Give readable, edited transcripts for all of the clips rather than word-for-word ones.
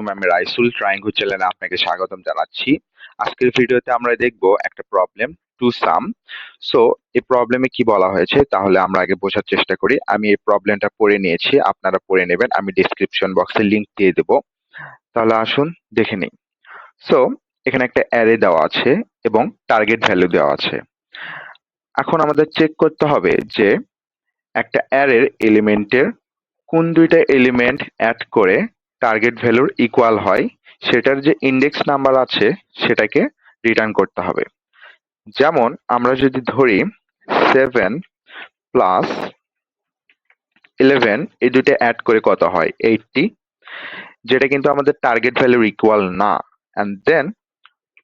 প্রথমে আমি রাইসুল ট্রায়াঙ্গল চ্যানেলে আপনাকে স্বাগতম জানাচ্ছি। আজকের ভিডিওতে আমরা দেখব একটা প্রবলেম টু সাম। সো এই প্রবলেমে কি বলা হয়েছে তাহলে আমরা আগে বোঝার চেষ্টা করি। আমি এই প্রবলেমটা পড়ে নিয়েছি, আপনারা পড়ে নেবেন, আমি ডেসক্রিপশন বক্সে লিংক দিয়ে দেব। তাহলে আসুন দেখে নিই। সো এখানে একটা অ্যারে দেওয়া আছে এবং টার্গেট ভ্যালু দেওয়া আছে। এখন আমাদের চেক করতে হবে যে একটা অ্যারের এলিমেন্টের কোন দুইটা এলিমেন্ট অ্যাড করে টার্গেট ভ্যালুর ইকুয়াল হয়, সেটার যে ইন্ডেক্স নাম্বার আছে সেটাকে রিটার্ন করতে হবে। যেমন আমরা যদি ধরি 7 প্লাস 11, এই দুইটা অ্যাড করে কত হয় 80, যেটা কিন্তু আমাদের টার্গেট ভ্যালুর ইকুয়াল না। অ্যান্ড দেন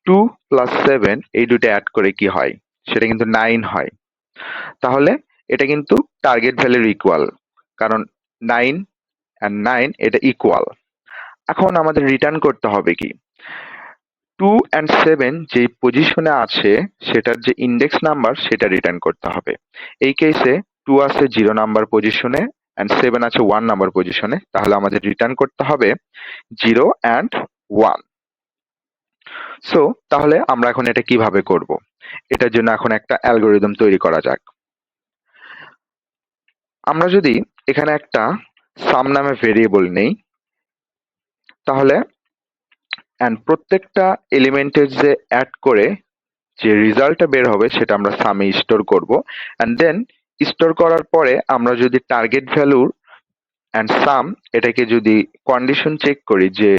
2 প্লাস 7, এই দুইটা অ্যাড করে কি হয়, সেটা কিন্তু 9 হয়। তাহলে এটা কিন্তু টার্গেট ভ্যালুর ইকুয়াল, কারণ 9 and 9 এটা ইকুয়াল। এখন আমাদের রিটার্ন করতে হবে কি, 2 and 7 যে পজিশনে আছে সেটার যে ইন্ডেক্স নাম্বার সেটা রিটার্ন করতে হবে। এই কেসে 2 আছে 0 নাম্বার পজিশনে and 7 আছে 1 নাম্বার পজিশনে, তাহলে আমাদের রিটার্ন করতে হবে 0 and 1। সো তাহলে আমরা এখন এটা কিভাবে করব, এটার জন্য এখন একটা অ্যালগরিদম তৈরি করা যাক। আমরা যদি এখানে একটা সাম নামে ভেরিয়েবল নেই, তাহলে প্রত্যেকটা এলিমেন্টের যে অ্যাড করে যে রেজাল্টটা বের হবে সেটা আমরা সামে স্টোর করব। অ্যান্ড দেন স্টোর করার পরে আমরা যদি টার্গেট ভ্যালুর অ্যান্ড সাম এটাকে যদি কন্ডিশন চেক করি যে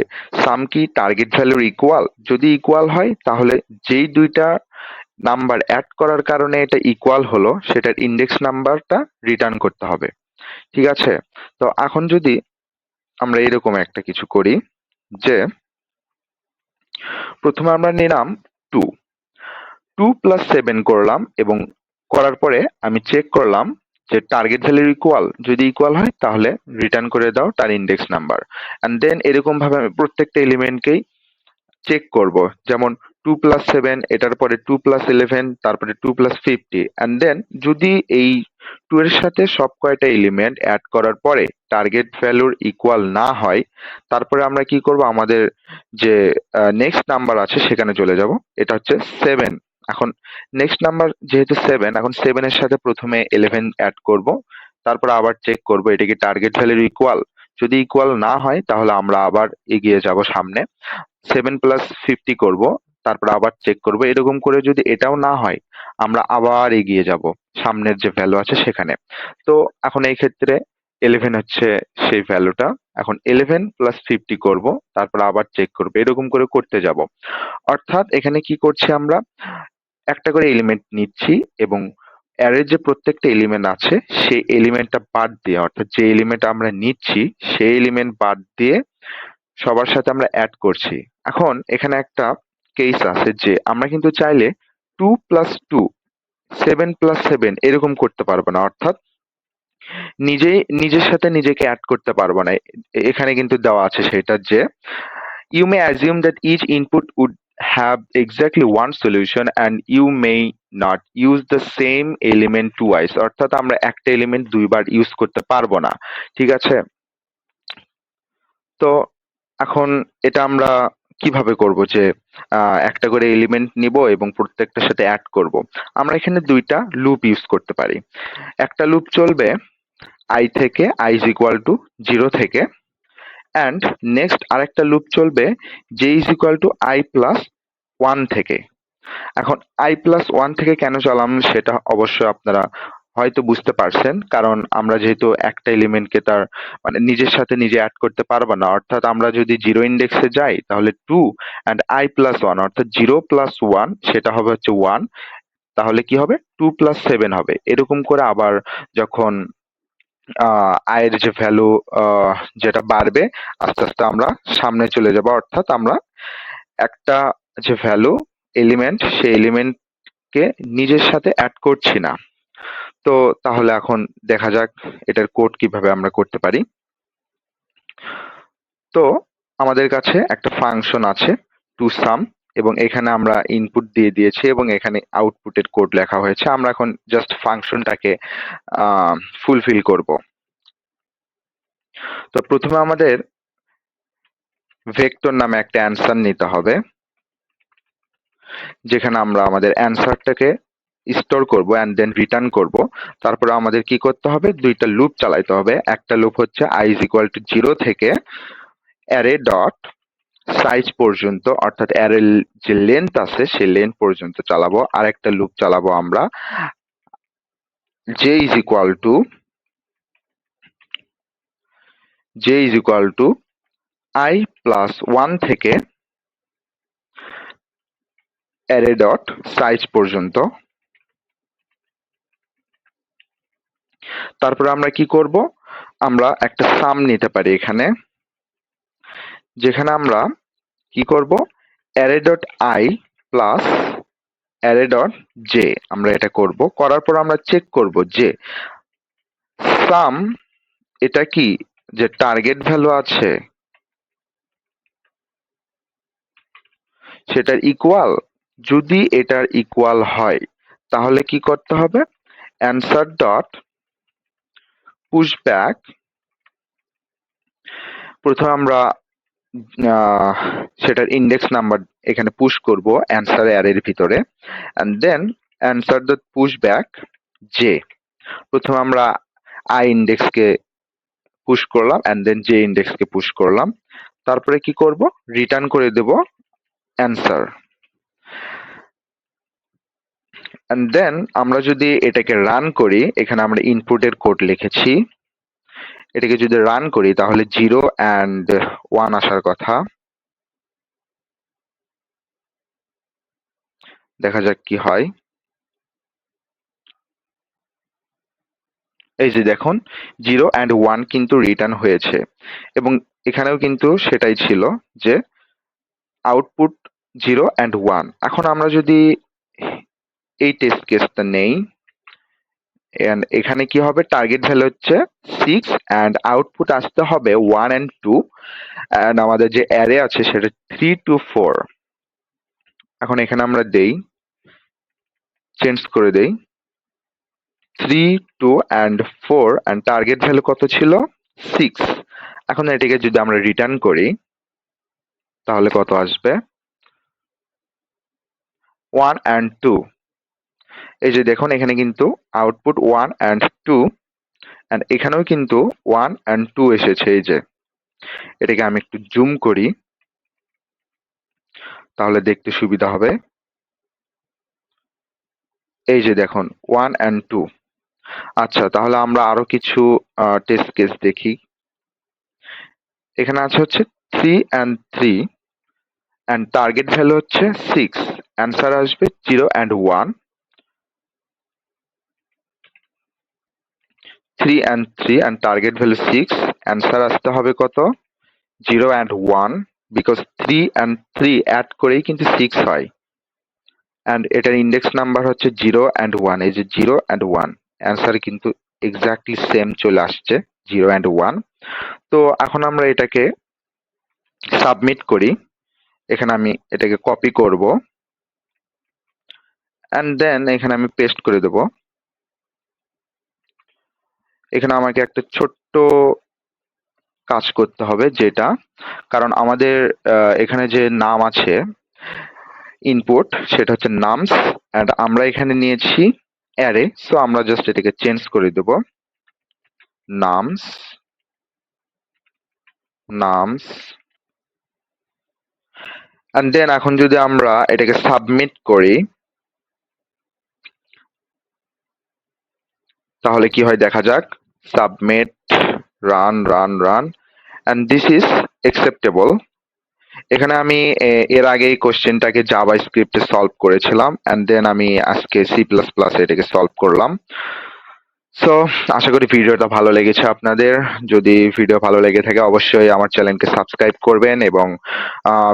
সাম কি টার্গেট ভ্যালুর ইকুয়াল, যদি ইকুয়াল হয় তাহলে যেই দুইটা নাম্বার অ্যাড করার কারণে এটা ইকুয়াল হলো সেটার ইন্ডেক্স নাম্বারটা রিটার্ন করতে হবে। ঠিক আছে, তো এখন যদি আমরা এরকম একটা কিছু করি যে প্রথমে আমরা নিলাম 2 প্লাস 7 করলাম এবং করার পরে আমি চেক করলাম যে টার্গেট ভ্যালুর ইকুয়াল, যদি ইকুয়াল হয় তাহলে রিটার্ন করে দাও তার ইন্ডেক্স নাম্বার। অ্যান্ড দেন এরকম ভাবে আমি প্রত্যেকটা এলিমেন্টকেই চেক করব। যেমন 2 প্লাস 7, এটার পরে 2 প্লাস 11, তারপরে 2 প্লাস 50। অ্যান্ড দেন যদি এই 2 এর সাথে সব কয়টা এলিমেন্ট অ্যাড করার পরে টার্গেট ভ্যালুর ইকুয়াল না হয়, তারপরে আমরা কি করব, আমাদের যে নেক্সট নাম্বার আছে সেখানে চলে যাব। এটা হচ্ছে 7। এখন নেক্সট নাম্বার যেহেতু 7, এখন 7 এর সাথে প্রথমে 11 অ্যাড করব, তারপর আবার চেক করব এটা কি টার্গেট ভ্যালুর ইকুয়াল। যদি ইকুয়াল না হয় তাহলে আমরা আবার এগিয়ে যাব সামনে, 7 প্লাস 50 করব, তারপর আবার চেক করব। এরকম করে যদি এটাও না হয় আমরা আবার এগিয়ে যাব সামনের যে ভ্যালু আছে সেখানে। তো এখন এই ক্ষেত্রে 11 হচ্ছে সেই ভ্যালুটা। এখন 11 প্লাস 50 করব, তারপর আবার চেক করব, এরকম করে করতে যাব। অর্থাৎ এখানে কি করছি, আমরা একটা করে এলিমেন্ট নিচ্ছি এবং অ্যারের যে প্রত্যেকটা এলিমেন্ট আছে সেই এলিমেন্টটা বাদ দিয়ে, অর্থাৎ যে এলিমেন্ট আমরা নিচ্ছি সেই এলিমেন্ট বাদ দিয়ে সবার সাথে আমরা অ্যাড করছি। এখন এখানে একটা কেস আছে যে আমরা কিন্তু চাইলে 2 প্লাস 2, 7 প্লাস 7 এরকম করতে পারবো না, অর্থাৎ নিজের সাথে নিজেকে অ্যাড করতে পারবো না। এখানে কিন্তু দেওয়া আছে সেটা যে you may assume that each input would have exactly one solution and you may not use the same element twice, অর্থাৎ আমরা একটা এলিমেন্ট দুইবার ইউজ করতে পারবো না। ঠিক আছে, তো এখন এটা আমরা কিভাবে করব যে একটা করে এলিমেন্ট নিব এবং প্রত্যেকটার সাথে অ্যাড করব। আমরা এখানে দুইটা লুপ ইউজ করতে পারি। একটা লুপ চলবে i থেকে, i is equal to 0 থেকে, অ্যান্ড নেক্সট আরেকটা লুপ চলবে j is equal to i plus 1 থেকে। এখন i plus 1 থেকে কেন চালাম সেটা অবশ্যই আপনারা হয়তো বুঝতে পারছেন, কারণ আমরা যেহেতু একটা এলিমেন্টকে তার মানে নিজের সাথে নিজে অ্যাড করতে পারবো না, অর্থাৎ আমরা যদি 0 ইন্ডেক্সে যাই তাহলে 2 and i plus 1, অর্থাৎ 0 plus 1 সেটা হবে হচ্ছে 1, তাহলে কি হবে 2 plus 7 হবে। এরকম করে আবার যখন i এর যে ভ্যালু যেটা বাড়বে আস্তে আস্তে আমরা সামনে চলে যাব, অর্থাৎ আমরা একটা যে ভ্যালু এলিমেন্ট সেই এলিমেন্ট কে নিজের সাথে অ্যাড করছি না। তো তাহলে এখন দেখা যাক এটার কোড কিভাবে আমরা করতে পারি। তো আমাদের কাছে একটা ফাংশন আছে টু সাম এবং এখানে আমরা ইনপুট দিয়ে দিয়েছি এবং এখানে আউটপুটের কোড লেখা হয়েছে। আমরা এখন জাস্ট ফাংশনটাকে ফুলফিল করব। তো প্রথমে আমাদের ভেক্টর নামে একটা অ্যান্সার নিতে হবে, যেখানে আমরা আমাদের অ্যান্সারটাকে স্টোর করব এন্ড দেন রিটার্ন করব। তারপরে আমাদের কি করতে হবে, দুইটা লুপ চালাইতে হবে। একটা লুপ হচ্ছে i is equal to 0 থেকে অ্যারে ডট সাইজ পর্যন্ত, অর্থাৎ অ্যারের যে লেন্থ আছে সেই লেন্থ পর্যন্ত চালাবো। আর একটা লুপ চালাবো আমরা j is equal to i plus 1 থেকে অ্যারে ডট সাইজ পর্যন্ত। তারপরে আমরা কি করব, আমরা একটা সাম নিতে পারি এখানে, যেখানে আমরা কি করব, array dot I plus array dot J, আমরা এটা করব। করার পর আমরা চেক করব যে সাম এটা কি, যে টার্গেট ভ্যালু আছে সেটার ইকুয়াল। যদি এটার ইকুয়াল হয় তাহলে কি করতে হবে, অ্যান্সার ডট পুশ ব্যাক, প্রথমে আমরা সেটার ইন্ডেক্স নাম্বার এখানে পুশ করব অ্যান্সার অ্যারের ভিতরে, and then answer dot push back j, প্রথমে আমরা আই ইন্ডেক্সকে পুশ করলাম এন্ড দেন জে ইন্ডেক্সকে পুশ করলাম। তারপরে কি করব, রিটার্ন করে দেব অ্যান্সার। এন্ড দেন আমরা যদি এটাকে রান করি, এখানে আমরা ইনপুটের কোড লিখেছি, এটাকে যদি রান করি তাহলে 0 and 1 আসার কথা। দেখা যাক কি হয়। এই যে দেখুন 0 and 1 কিন্তু রিটার্ন হয়েছে, এবং এখানেও কিন্তু সেটাই ছিল যে আউটপুট 0 and 1। এখন আমরা যদি এই টেস্ট কেসটা নেই, এখানে কি হবে, টার্গেট ভ্যালু হচ্ছে 6 and আউটপুট আসতে হবে 1 and 2, and আমাদের যে অ্যারে আছে সেটা 3 to 4। এখন এখানে আমরা চেঞ্জ করে দেই 3, 2 and 4, and টার্গেট ভ্যালু কত ছিল, 6। এখন এটাকে যদি আমরা রিটার্ন করি তাহলে কত আসবে, 1 and 2। এই যে দেখুন এখানে কিন্তু আউটপুট 1 and 2, and এখানেও কিন্তু 1 and 2 এসেছে। এই যে এটাকে আমি একটু জুম করি তাহলে দেখতে সুবিধা হবে। এই যে দেখুন 1 and 2। আচ্ছা, তাহলে আমরা আরো কিছু টেস্ট কেস দেখি। এখানে আছে হচ্ছে 3 and 3, and টার্গেট ভ্যালু হচ্ছে 6, অ্যান্সার আসবে 0 and 1। 3 and 3, and target value 6, answer আসতে হবে কত, 0 and 1, বিকজ 3 and 3 অ্যাড করেই কিন্তু 6 হয়, and এটার ইন্ডেক্স নাম্বার হচ্ছে 0 and 1। এই যে 0 and 1, অ্যান্সার কিন্তু এক্স্যাক্টলি সেম চলে আসছে, 0 and 1। তো এখন আমরা এটাকে সাবমিট করি। এখানে আমি এটাকে কপি করব, and দেন এখানে আমি পেস্ট করে দেব। এখানে আমাকে একটা ছোট্ট কাজ করতে হবে, যেটা কারণ আমাদের এখানে যে নাম আছে ইনপুট সেটা হচ্ছে নামস, এন্ড আমরা এখানে নিয়েছি অ্যারে, সো আমরা জাস্ট এটাকে চেঞ্জ করে দেব নামস নামস। এন্ড দেন এখন যদি আমরা এটাকে সাবমিট করি তাহলে কি হয় দেখা যাক, submit, run run run, and this is acceptable. এখানে আমি এর আগে এই কোশ্চেনটাকে জাভা স্ক্রিপ্টে সলভ করেছিলাম, এন্ড দেন আমি আজকে সি প্লাস প্লাস এটাকে সলভ করলাম। সো আশা করি ভিডিওটা ভালো লেগেছে আপনাদের। যদি ভিডিও ভালো লেগে থাকে অবশ্যই আমার চ্যানেলকে সাবস্ক্রাইব করবেন, এবং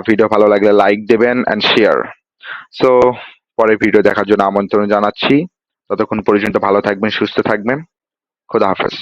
ভিডিও ভালো লাগলে লাইক দেবেন এন্ড শেয়ার। সো পরের ভিডিও দেখার জন্য আমন্ত্রণ জানাচ্ছি। ততক্ষণ পর্যন্ত ভালো থাকবেন, সুস্থ থাকবেন। খোদা হাফেজ।